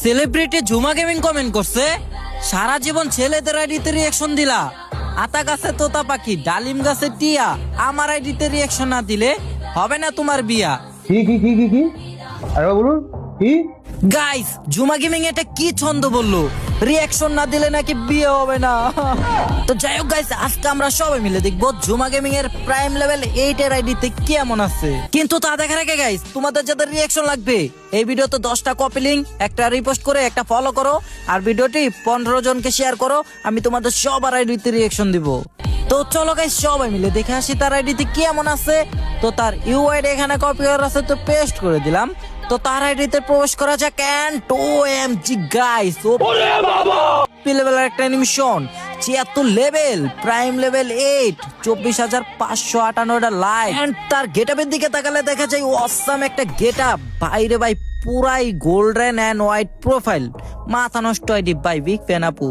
Celebrity Jhuma gaming comment করছে, সারা জীবন ছেলেদের আইডিতে রিয়াকশন দিলা, আতা গাছে তোতা পাখি, ডালিম গাছে টিয়া, আমার আইডিতে রিয়াকশন না দিলে হবে না তোমার বিয়া। কি কি কি কি কি আরে বলুন কি? গাইস, ঝুমা গেমিং এটা কি ছন্দ বললো, রিয়াকশন না দিলে নাকি বিয়ে হবে না। তো যাই হোক গাইস, আজকে আমরা সবাই মিলে দেখবো ঝুমা গেমিং এর প্রাইম লেভেল 8 এর আইডিতে কেমন আছে। কিন্তু তা দেখার আগে গাইস, তোমাদের যাদের রিয়াকশন লাগবে এই ভিডিওতে 10টা কপি লিংক, একটা রিপোস্ট করে একটা ফলো করো, আর ভিডিওটি 15 জনকে শেয়ার করো। আমি তোমাদের সবার আইডিতে রিয়াকশন দিব। তো চলো গাইস, সবাই মিলে দেখে আসি তার আইডিতে কেমন আছে। তো তার ইউআইডি এখানে কপি করা আছে, তো পেস্ট করে দিলাম। তো তার আইডিতে প্রবেশ করা যাক। এন্ড ওএমজি গাইস, ওরে বাবা, লেভেলের একটা অ্যানিমেশন, 76 লেভেল, প্রাইম লেভেল 8, 24,558টা লাইক। এন্ড তার গেটআপের দিকে তাকালে দেখা যায় অসাম একটা গেটআপ। বাইরে ভাই পুরাই গোল্ডেন এন্ড হোয়াইট প্রোফাইল, মাথা নষ্ট আইডি ভাই, বিগ ফ্যান আপু।